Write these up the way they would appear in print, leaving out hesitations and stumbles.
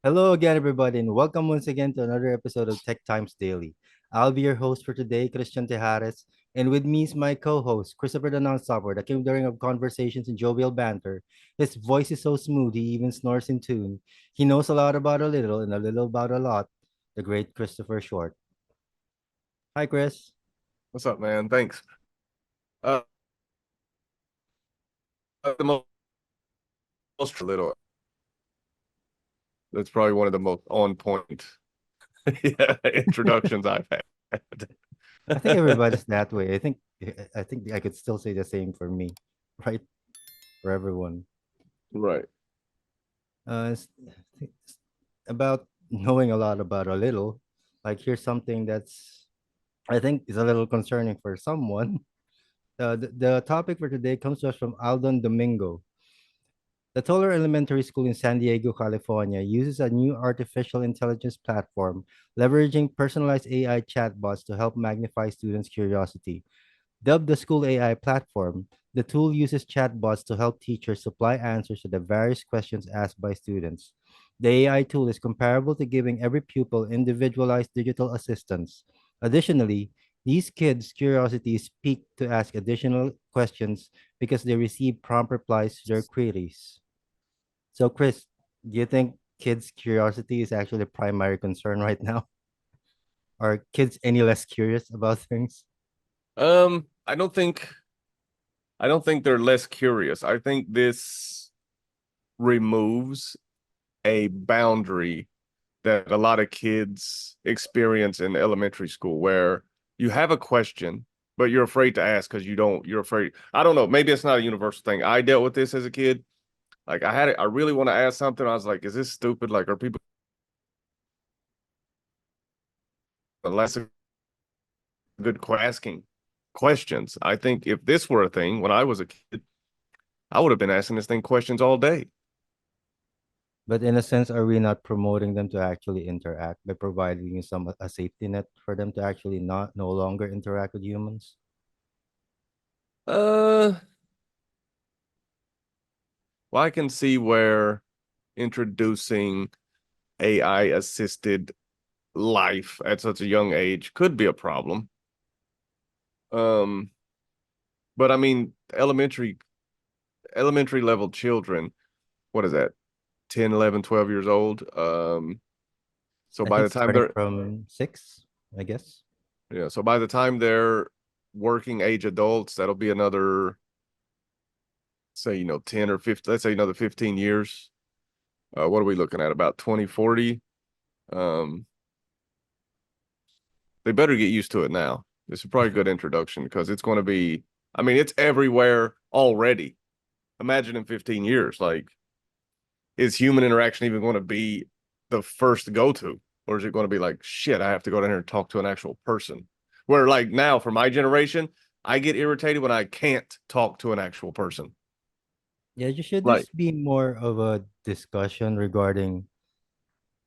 Hello again, everybody, and welcome once again to another episode of Tech Times Daily. I'll be your host for today, Christian Tejares, and with me is my co-host, Christopher the Non-Stopper, the king during of conversations and jovial banter. His voice is so smooth, he even snores in tune. He knows a lot about a little and a little about a lot. The great Christopher Short. Hi, Chris. What's up, man? Thanks. Uh, the most little. That's probably one of the most on point introductions I've had. I think everybody's that way. I think I could still say the same for me, right? For everyone. Right. It's about knowing a lot about a little. Like here's something that's I think is a little concerning for someone. The topic for today comes to us from Aldon Domingo. The Toler Elementary School in San Diego, California, uses a new artificial intelligence platform leveraging personalized AI chatbots to help magnify students' curiosity. Dubbed the School AI platform, the tool uses chatbots to help teachers supply answers to the various questions asked by students. The AI tool is comparable to giving every pupil individualized digital assistance. Additionally, these kids' curiosity is piqued to ask additional questions because they receive prompt replies to their queries. So, Chris, do you think kids' curiosity is actually a primary concern right now? Are kids any less curious about things? Um, I don't think I don't think they're less curious. I think this removes a boundary that a lot of kids experience in elementary school where you have a question, but you're afraid to ask because you're afraid. I don't know, maybe it's not a universal thing. I dealt with this as a kid. Like I really want to ask something. I was like, is this stupid? Like, are people less good asking questions? I think if this were a thing when I was a kid, I would have been asking this thing questions all day. But in a sense, are we not promoting them to actually interact by providing some a safety net for them to actually not no longer interact with humans? Uh, well, I can see where introducing AI assisted life at such a young age could be a problem. Um, but I mean, elementary level children, what is that? 10, 11, 12 years old. So I by think the time starting they're from six, I guess. yeah, so by the time they're working age adults, that'll be another say, 10 or 15, let's say another 15 years. What are we looking at? About 2040. Um, they better get used to it now. This is probably a good introduction because it's going to be, I mean, it's everywhere already. Imagine in 15 years, like, is human interaction even going to be the first go to? Or is it going to be like, shit, I have to go down here and talk to an actual person? Where, like, now for my generation, I get irritated when I can't talk to an actual person. Yeah, should Like, this be more of a discussion regarding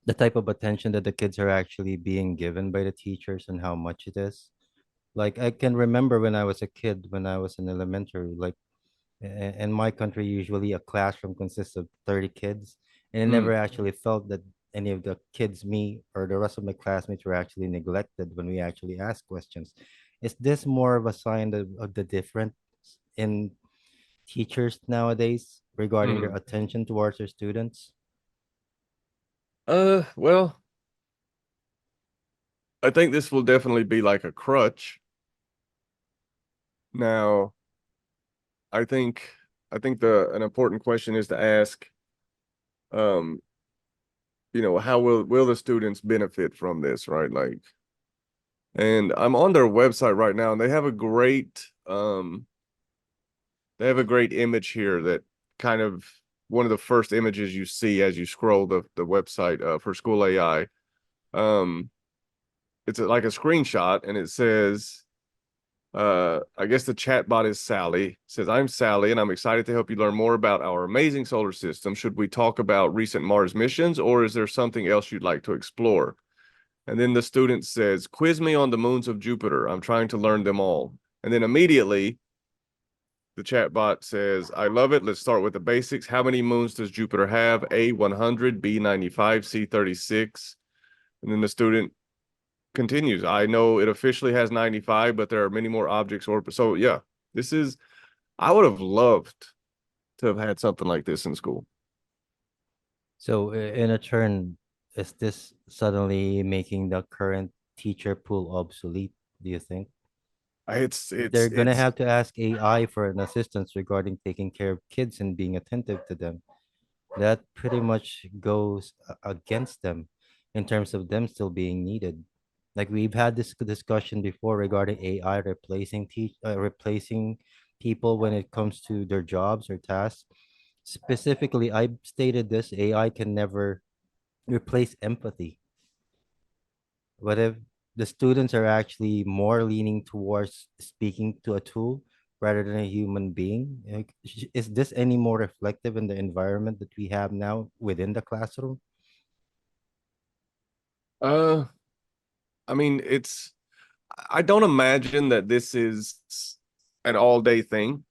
the type of attention that the kids are actually being given by the teachers and how much it is? Like I can remember when I was a kid, when I was in elementary, like in my country, usually a classroom consists of 30 kids, and I never mm, actually felt that any of the kids, me or the rest of my classmates, were actually neglected when we actually ask questions. Is this more of a sign of the difference in teachers nowadays regarding their mm. attention towards their students? Well, I think this will definitely be like a crutch. Now, I think I think the an important question is to ask, um, how will the students benefit from this, right? Like, and I'm on their website right now, and they have a great image here that kind of one of the first images you see as you scroll the website for School AI. Um, it's like a screenshot, and it says, I guess the chatbot is Sally. It says, I'm Sally, and I'm excited to help you learn more about our amazing solar system. Should we talk about recent Mars missions, or is there something else you'd like to explore? And then the student says, quiz me on the moons of Jupiter. I'm trying to learn them all. And then immediately The chat bot says, I love it. Let's start with the basics. How many moons does Jupiter have? A, 100, B, 95, C, 36. And then the student continues. I know it officially has 95, but there are many more objects. So, yeah, this is, I would have loved to have had something like this in school. So, in a turn, is this suddenly making the current teacher pool obsolete? Do you think? It's, If it's, they're gonna it's, have to ask AI for an assistance regarding taking care of kids and being attentive to them, that pretty much goes against them in terms of them still being needed. Like we've had this discussion before regarding AI replacing people when it comes to their jobs or tasks. Specifically, I stated this: AI can never replace empathy. What if the students are actually more leaning towards speaking to a tool rather than a human being? Like, is this any more reflective in the environment that we have now within the classroom? uh, I mean, I don't imagine that this is an all day thing.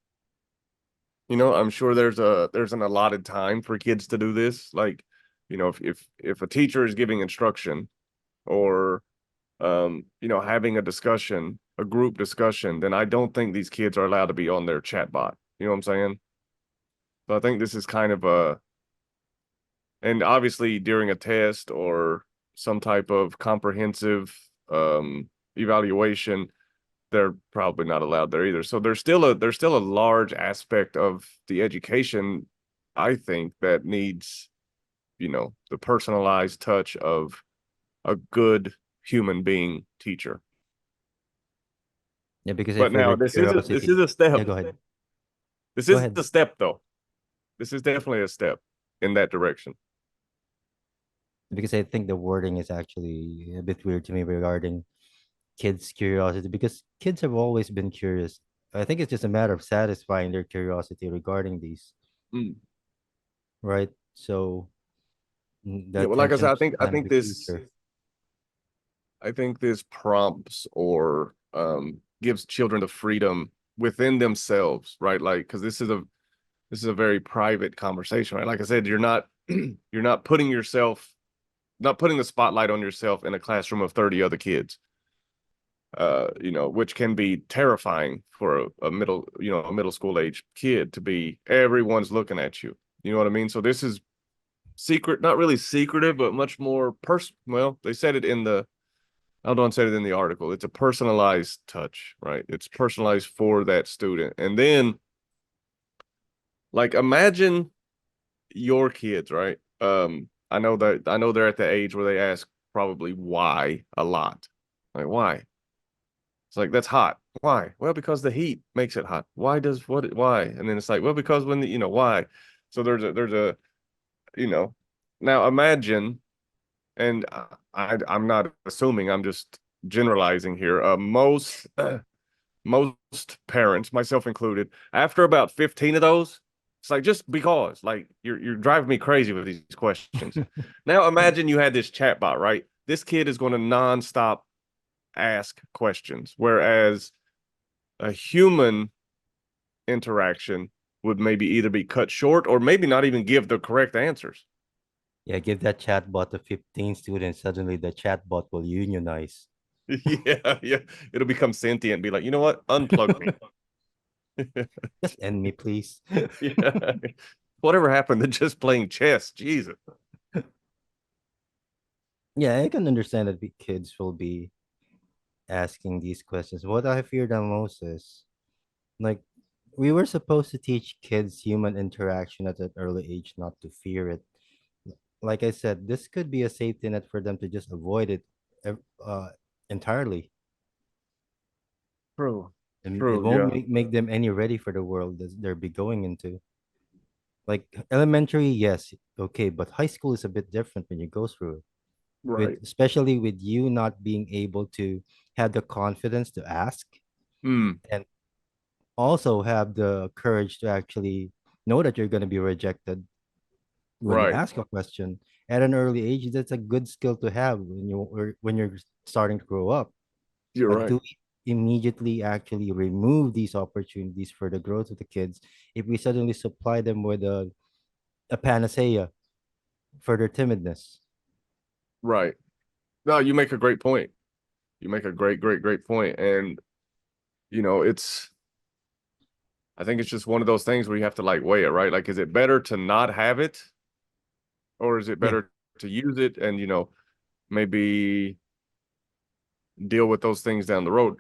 I'm sure there's an allotted time for kids to do this. Like, if a teacher is giving instruction or having a discussion, a group discussion, then I don't think these kids are allowed to be on their chat bot. You know what I'm saying? So I think this is kind of and obviously during a test or some type of comprehensive evaluation, they're probably not allowed there either. So there's still a large aspect of the education, I think, that needs, the personalized touch of a good human being teacher. Yeah, because But if now your this is curiosity, a yeah, step. go ahead. This Go is ahead. a step though. This is definitely a step in that direction. Because I think the wording is actually a bit weird to me regarding kids' curiosity, because kids have always been curious. I think it's just a matter of satisfying their curiosity regarding these, Mm. right? So the Yeah, well, like I attention said, span of the future. I think this prompts or gives children the freedom within themselves, right? Like, because this is a very private conversation, right? Like I said, you're not you're not putting the spotlight on yourself in a classroom of 30 other kids, which can be terrifying for a middle school age kid to be everyone's looking at you. You know what I mean? So this is secret, not really secretive, but much more well, they said it in the Aldon said it in the article. It's a personalized touch, right? It's personalized for that student. And then, like, imagine your kids, right? I know they're at the age where they ask probably why a lot. Like, why? It's like, that's hot. Why? Well, because the heat makes it hot. Why? And then it's like, well, because why? So there's a, you know, now imagine, and I'm not assuming, I'm just generalizing here. Most parents, myself included, after about 15 of those, it's like, just because, like, you're driving me crazy with these questions. Now imagine you had this chat bot, right? This kid is going to nonstop ask questions, whereas a human interaction would maybe either be cut short or maybe not even give the correct answers. Yeah, give that chatbot to 15 students. Suddenly, the chatbot will unionize. Yeah, yeah. It'll become sentient and be like, you know what? Unplug me. Just end me, please. Yeah. Whatever happened to just playing chess? Jesus. Yeah, I can understand that the kids will be asking these questions. What I fear the most is like we were supposed to teach kids human interaction at an early age, not to fear it. Like I said, this could be a safety net for them to just avoid it uh, entirely. True. And it True. won't Yeah. make them any ready for the world that they're be going into. Like elementary, yes, okay, but high school is a bit different when you go through it. With Right. especially with you not being able to have the confidence to ask Mm, and also have the courage to actually know that you're going to be rejected when you right. ask a question at an early age. That's a good skill to have when you're starting to grow up. You're But right. immediately actually remove these opportunities for the growth of the kids if we suddenly supply them with a panacea for their timidness. Right. No, you make a great point. You make a great point. And, it's, I think it's just one of those things where you have to like weigh it, right? Like, is it better to not have it, or is it Yeah, better to use it and, maybe deal with those things down the road?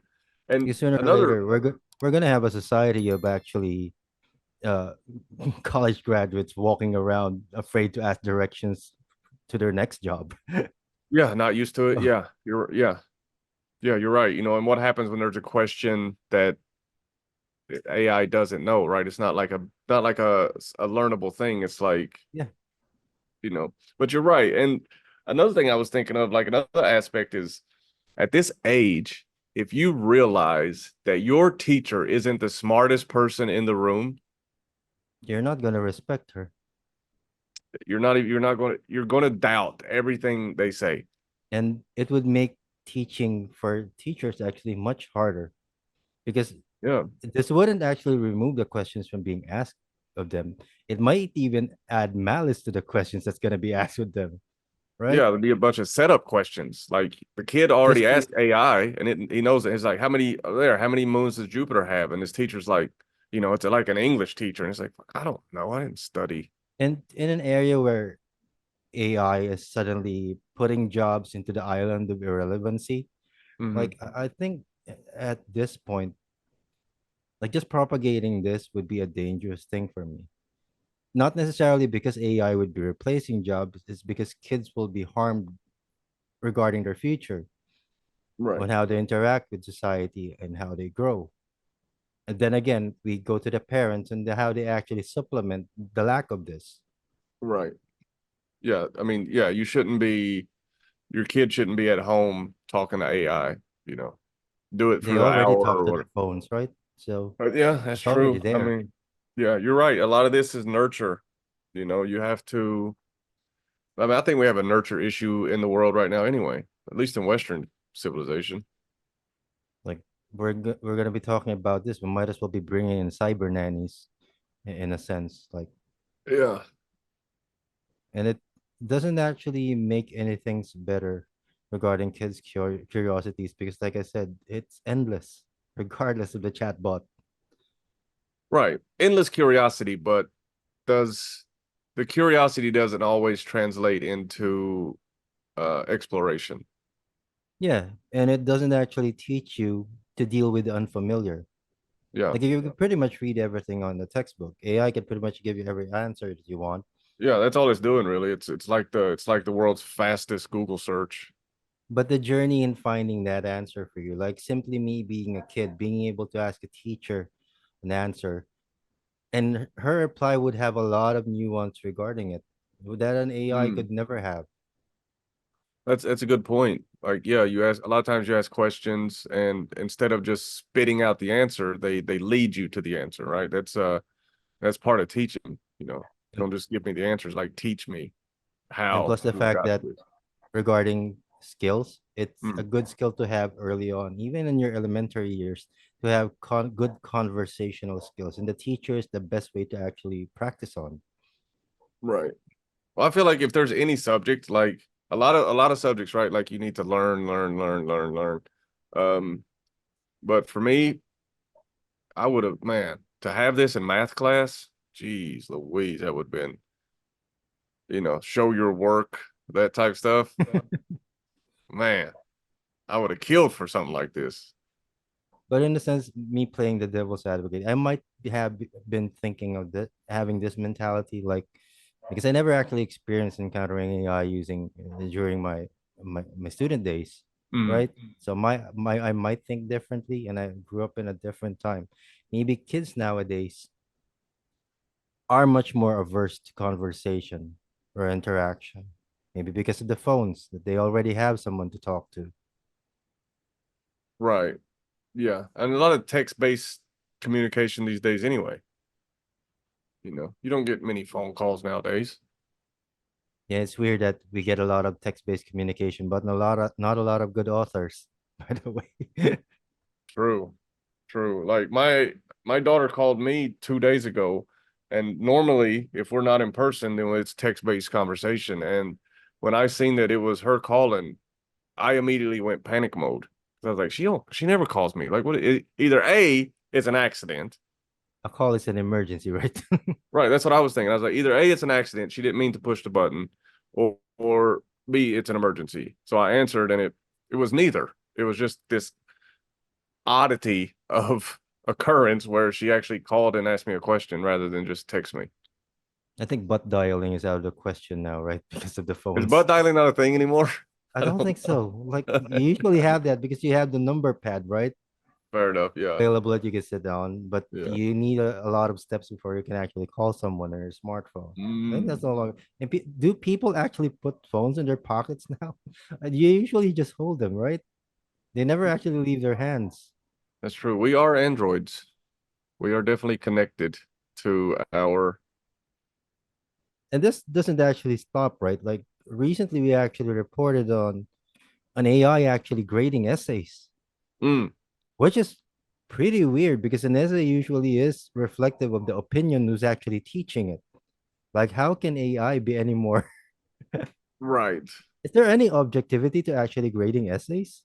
And because sooner or another, later we're gonna have a society of actually uh college graduates walking around afraid to ask directions to their next job. yeah, not used to it. Yeah, you're right. And what happens when there's a question that AI doesn't know, right? It's not like a learnable thing. It's like, Yeah, but you're right. And another thing I was thinking of, like another aspect is at this age, if you realize that your teacher isn't the smartest person in the room, you're not gonna respect her, you're going to doubt everything they say. and it would make teaching for teachers actually much harder because Yeah. this wouldn't actually remove the questions from being asked of them. It might even add malice to the questions that's going to be asked with them, Yeah, right? there'd be a bunch of setup questions. Like the kid Just already to asked AI, and he knows it. It's like, how many moons does Jupiter have? And his teacher's like, it's like an English teacher, and it's like, I don't know, I didn't study. and in an area where AI is suddenly putting jobs into the island of irrelevancy, Hmm. like I think at this point, like just propagating this would be a dangerous thing for me. Not necessarily because AI would be replacing jobs, it's because kids will be harmed regarding their future Right, on how they interact with society and how they grow. And then again, we go to the parents and how they actually supplement the lack of this. right. Yeah, I mean, yeah, your kid shouldn't be at home talking to AI. You know, do it They for the already hour talk or to their whatever. phones, right? So But yeah, that's it's already true. I there. mean, yeah, you're right. A lot of this is nurture. You have to. I mean, I think we have a nurture issue in the world right now, anyway. At least in Western civilization. Like we're gonna be talking about this. We might as well be bringing in cyber nannies in a sense, like, Yeah. and it doesn't actually make anything better regarding kids' curiosities because, like I said, it's endless regardless of the chatbot. Right. Endless curiosity, but does the curiosity doesn't always translate into exploration. Yeah, and it doesn't actually teach you to deal with the unfamiliar. Yeah. Like you can pretty much read everything on the textbook. AI can pretty much give you every answer that you want. Yeah, that's all it's doing really. It's like the world's fastest Google search. But the journey in finding that answer for you, like simply me being a kid, being able to ask a teacher an answer, and her reply would have a lot of nuance regarding it that an AI Hmm. could never have. That's a good point. Like, yeah, you ask a lot of times you ask questions and instead of just spitting out the answer, they lead you to the answer, right? That's part of teaching, you know. And, Don't just give me the answers, like teach me and how plus the you fact got that to this. regarding skills, it's Hmm. a good skill to have early on, even in your elementary years, to have good conversational skills. And the teacher is the best way to actually practice on. Right. Well, I feel like if there's any subject, like a lot of subjects, right? Like you need to learn. Um, but for me, I would have, man, to have this in math class, geez, Louise, that would have been, show your work, that type stuff. Man, I would have killed for something like this. But in a sense, me playing the devil's advocate, I might have been thinking of that, having this mentality, like because I never actually experienced encountering AI using during my student days, Mm, right? So my I might think differently, and I grew up in a different time. Maybe kids nowadays are much more averse to conversation or interaction. Maybe because of the phones that they already have someone to talk to. right. Yeah. And a lot of text-based communication these days anyway. You don't get many phone calls nowadays. Yeah, it's weird that we get a lot of text-based communication, but not a lot of good authors, by the way. True. True. Like my daughter called me 2 days ago, and normally if we're not in person, then it's text-based conversation. And when I seen that it was her calling, I immediately went panic mode. I was like, she never calls me. Like, either A, it's an accident. A call is an emergency, right? Right. That's what I was thinking. I was like, either A, it's an accident. She didn't mean to push the button, or B, it's an emergency. So I answered, and it was neither. It was just this oddity of occurrence where she actually called and asked me a question rather than just text me. I think butt dialing is out of the question now, right? Because of the Is phones. butt dialing not a thing anymore? I I don't don't think know. so. Like you usually have that because you have the number pad, right? Fair enough. Yeah. Available that you can sit down, but Yeah. you need a lot of steps before you can actually call someone on your smartphone. I think that's Mm, no longer. And do people actually put phones in their pockets now? You usually just hold them, right? They never actually leave their hands. that's true. We are androids. We are definitely connected to our. And this doesn't actually stop, right? Like recently, we actually reported on an AI actually grading essays, Mm, which is pretty weird because an essay usually is reflective of the opinion who's actually teaching it. Like, how can AI be any more? right. Is there any objectivity to actually grading essays?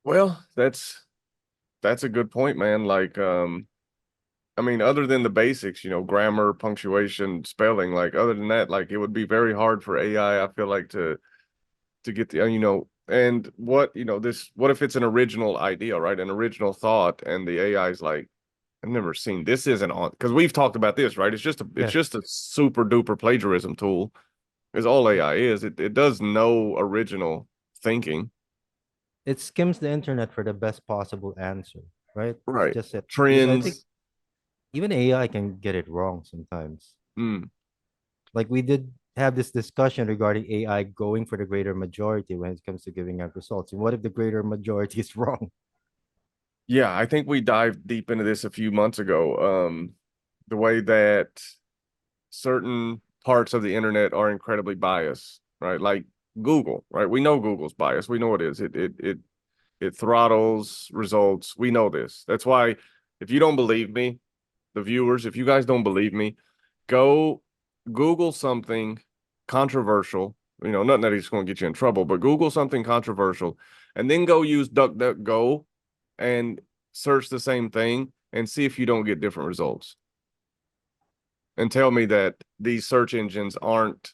Well, that's a good point, man. Like, I mean, other than the basics, grammar, punctuation, spelling, like other than that, like it would be very hard for AI, I feel like to get the, and what if it's an original idea, right? An original thought, and the AI is like, I've never seen this isn't on because we've talked about this, right? It's Yeah, just a super duper plagiarism tool, is all AI is. It does no original thinking. it skims the internet for the best possible answer, right? It's Right. just it because I think Trends. even AI can get it wrong sometimes. Mm. Like we did have this discussion regarding AI going for the greater majority when it comes to giving out results. And what if the greater majority is wrong? Yeah, I think we dived deep into this a few months ago. The way that certain parts of the internet are incredibly biased, right? Like Google, right? We know Google's biased. We know it is. It throttles results. We know this. That's why if you don't believe me, the viewers, if you guys don't believe me, go Google something controversial. Nothing that is going to get you in trouble, but Google something controversial and then go use DuckDuckGo and search the same thing and see if you don't get different results. And tell me that these search engines aren't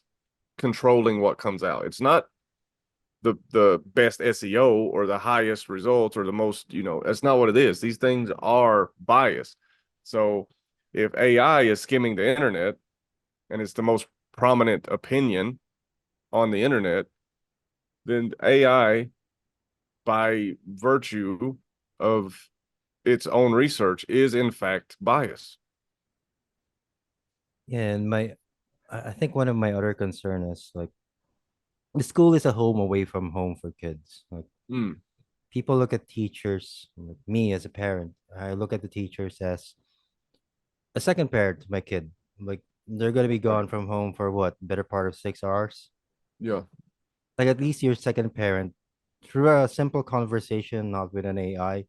controlling what comes out. It's not the best SEO or the highest results or the most, that's not what it is. These things are biased. So if AI is skimming the internet and it's the most prominent opinion on the internet, then AI, by virtue of its own research, is in fact biased. And I think one of my other concern is like the school is a home away from home for kids. Like Mm, people look at teachers, like me as a parent, I look at the teachers as a second parent to my kid. Like they're gonna be right. gone from home for what, better part of 6 hours. Yeah. Like at least your second parent, through a simple conversation, not with an AI,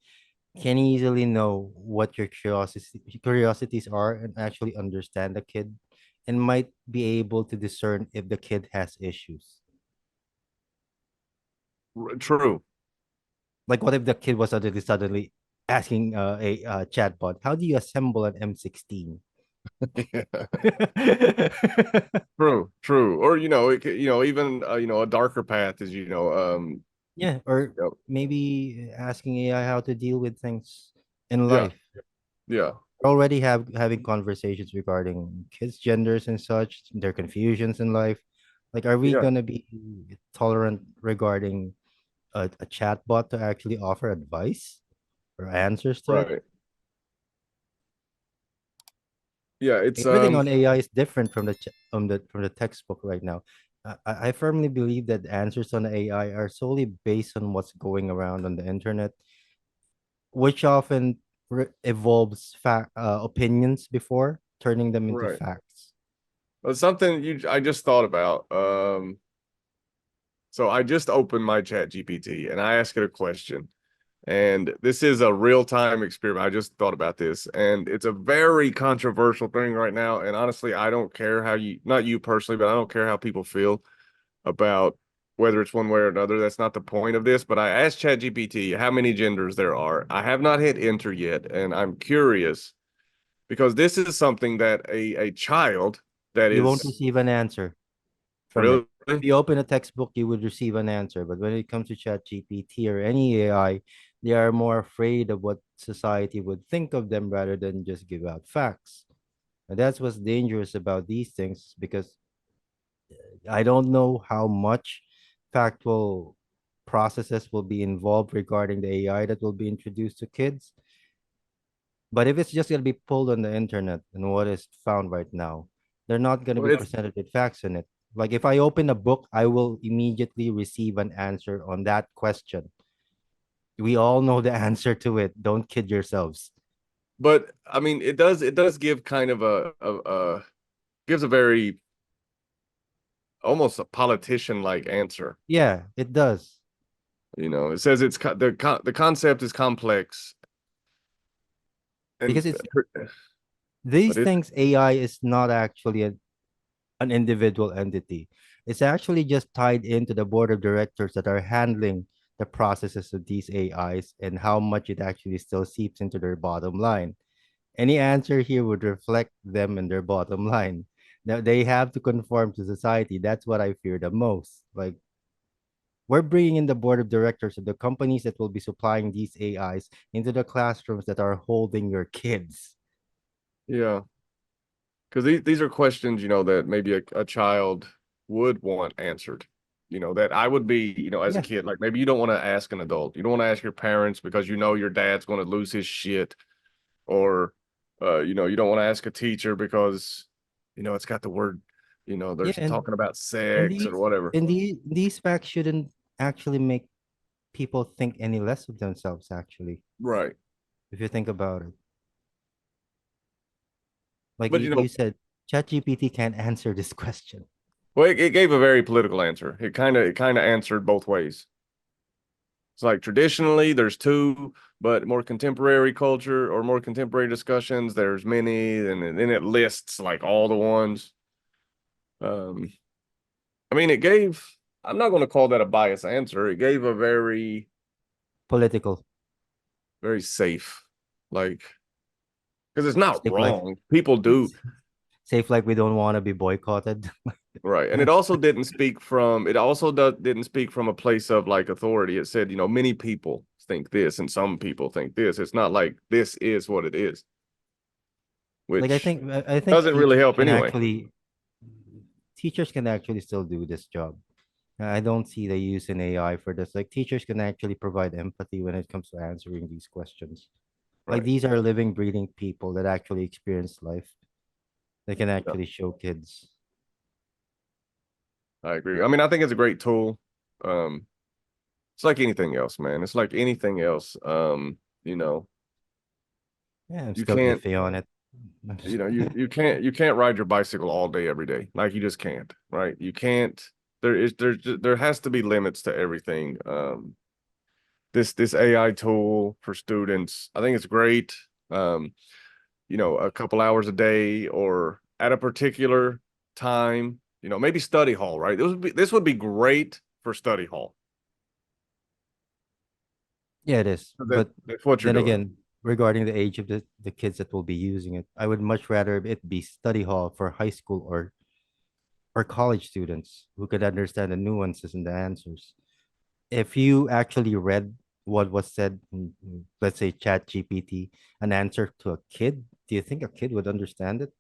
can easily know what your curiosities are and actually understand the kid and might be able to discern if the kid has issues. True. Like what if the kid was suddenly asking a chatbot, how do you assemble an M16? True, true. Or even a darker path is Yeah, or yep, maybe asking AI how to deal with things in yeah, life. yeah, We're already having conversations regarding kids' genders and such, their confusions in life. Like, are we yeah. gonna be tolerant regarding a chatbot to actually offer advice or answers to it? Right. Yeah, it's Everything on AI is different from from the textbook right now. I firmly believe that answers on AI are solely based on what's going around on the internet, which often evolves opinions before turning them into right. facts. But something I just thought about. So I just opened my chat GPT and I asked it a question. And this is a real-time experiment. I just thought about this, and it's a very controversial thing right now. And honestly, I don't care how you, not you personally, but I don't care how people feel about whether it's one way or another. That's not the point of this. But I asked ChatGPT how many genders there are. I have not hit enter yet, and I'm curious because this is something that a child that You won't is receive an answer from it. really, If you open a textbook, you would receive an answer. But when it comes to ChatGPT or any AI, they are more afraid of what society would think of them rather than just give out facts. And that's what's dangerous about these things because I don't know how much factual processes will be involved regarding the AI that will be introduced to kids. But if it's just going to be pulled on the internet and what is found right now, they're not going to well, be it's presented with facts in it. Like if I open a book, I will immediately receive an answer on that question. We all know the answer to it. Don't kid yourselves. but I mean, it does give kind of a gives a very almost a politician like answer. Yeah, it does. It says the concept is complex and Because it's these but it things, AI is not actually an individual entity. It's actually just tied into the board of directors that are handling the processes of these AIs and how much it actually still seeps into their bottom line. Any answer here would reflect them and their bottom line. Now they have to conform to society. That's what I fear the most. Like we're bringing in the board of directors of the companies that will be supplying these AIs into the classrooms that are holding your kids. yeah, because these are questions, that maybe a child would want answered. That I would be, as a Yeah, kid, like maybe you don't want to ask an adult. You don't want to ask your parents because your dad's going to lose his shit, or you don't want to ask a teacher because it's got the word, they're yeah, talking about and sex or these whatever. and these facts shouldn't actually make people think any less of themselves. Actually, Right. if you think about it, like But you said, ChatGPT can't answer this question. well, it gave a very political answer. It kind of answered both ways. It's like traditionally there's two, but more contemporary culture or more contemporary discussions, there's many, and then it lists like all the ones. Um, I mean, I'm not going to call that a biased answer. It gave a very, Political, very safe, like, because it's not safe like wrong. People do, safe like we don't want to be boycotted. right. And it also didn't speak from a place of like authority. It said, many people think this and some people think this. It's not like this is what it is, Like I which think I think doesn't really teachers help can anyway. actually still do this job. I don't see the use in AI for this. Like teachers can actually provide empathy when it comes to answering these questions. Like Right. these are living, breathing people that actually experience life. They can Yeah, actually show kids. I agree. I mean, I think it's a great tool. Um, it's like anything else, man. It's like anything else. You know, Yeah, I'm you still can't, iffy on it. you can't ride your bicycle all day every day. Like you just can't, right? You can't. There has to be limits to everything. This AI tool for students, I think it's great. Um, a couple hours a day or at a particular time, maybe study hall, right? This would be great for study hall. Yeah, it is. That But that's what you're then doing. again, regarding the age of the kids that will be using it, I would much rather it be study hall for high school or college students who could understand the nuances and the answers. If you actually read what was said let's say Chat GPT, an answer to a kid, do you think a kid would understand it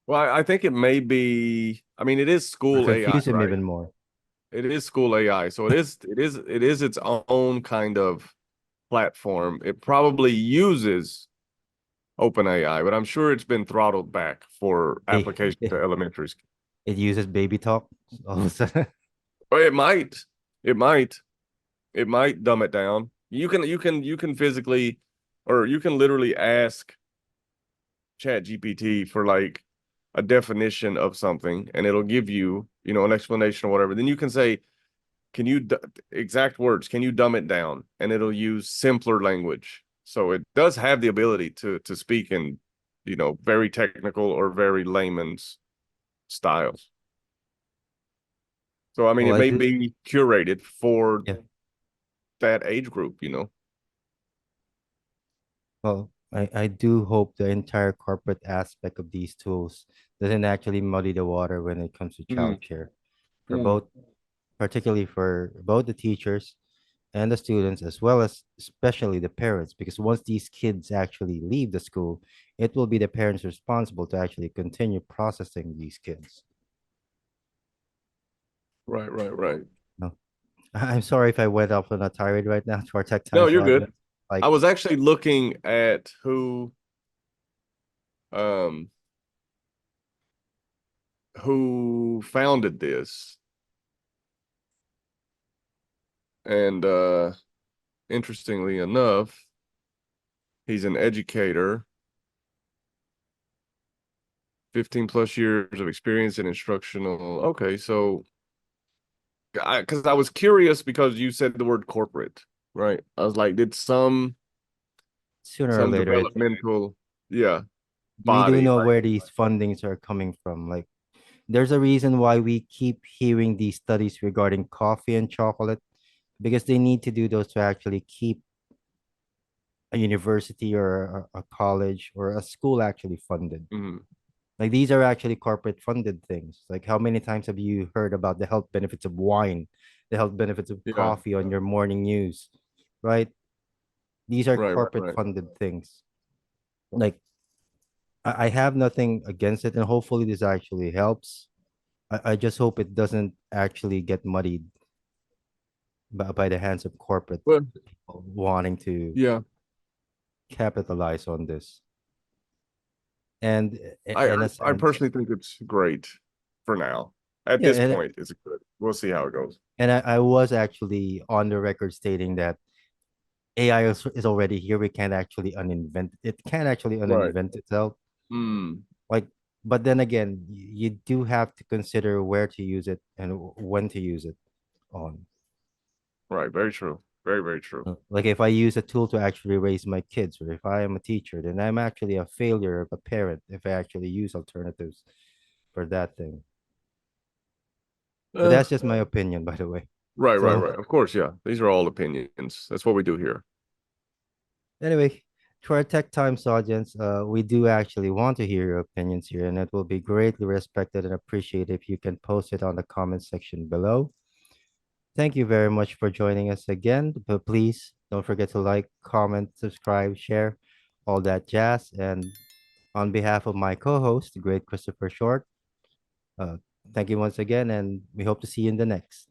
Well, I think it may be. I mean, it is or school AI, confuse him right? even more? It is school AI, so it is its own kind of platform. It probably uses open AI, but I'm sure it's been throttled back for it, application to elementary school. it uses baby talk all of a sudden. Or it might, it might dumb it down. You can physically, or you can literally ask Chat GPT for like a definition of something, and it'll give you, an explanation or whatever. Then you can say, can you exact words, can you dumb it down? And it'll use simpler language. So it does have the ability to speak in, very technical or very layman's styles. So I mean, Well, it I may do. be curated for Yeah. that age group. Well, I do hope the entire corporate aspect of these tools doesn't actually muddy the water when it comes to Mm, childcare for mm. both, particularly for both the teachers and the students, as well as especially the parents, because once these kids actually leave the school, it will be the parents responsible to actually continue processing these kids. Right, right, right. No, I'm sorry if I went off on a tirade right now to our tech No, times you're good. audience. Like, I was actually looking at um who founded this, and interestingly enough, he's an educator, 15 plus years of experience in instructional. Okay, so because I was curious because you said the word corporate, right? I was like, did sooner or some later, developmental, yeah, we do body, know like, where these fundings are coming from. Like, there's a reason why we keep hearing these studies regarding coffee and chocolate because they need to do those to actually keep a university or a college or a school actually funded. mhm, Like these are actually corporate funded things. Like how many times have you heard about the health benefits of wine, the health benefits of yeah, coffee on your morning news, right? These are right, right, corporate right. funded things. Like I have nothing against it, and hopefully this actually helps. I just hope it doesn't actually get muddied by the hands of corporate Well, people wanting to yeah, capitalize on this. And I in a I sense, personally think it's great for now. At yeah, this point, it's good. We'll see how it goes. I was actually on the record stating that AI is already here. We can't actually uninvent it. Can't actually Right. uninvent itself. Mm, Like, but then again, you do have to consider where to use it and when to use it on. right. Very true. Very, very true. Like if I use a tool to actually raise my kids, or if I am a teacher, then I'm actually a failure of a parent if I actually use alternatives for that thing. But Uh, that's just my opinion, by the way. right, right, So right. Of course, yeah. These are all opinions. That's what we do here. anyway, to our Tech Times audience, we do actually want to hear your opinions here, and it will be greatly respected and appreciated if you can post it on the comment section below. Thank you very much for joining us again. But please don't forget to like, comment, subscribe, share, all that jazz. And on behalf of my co-host, the great Christopher Short, uh, thank you once again, and we hope to see you in the next.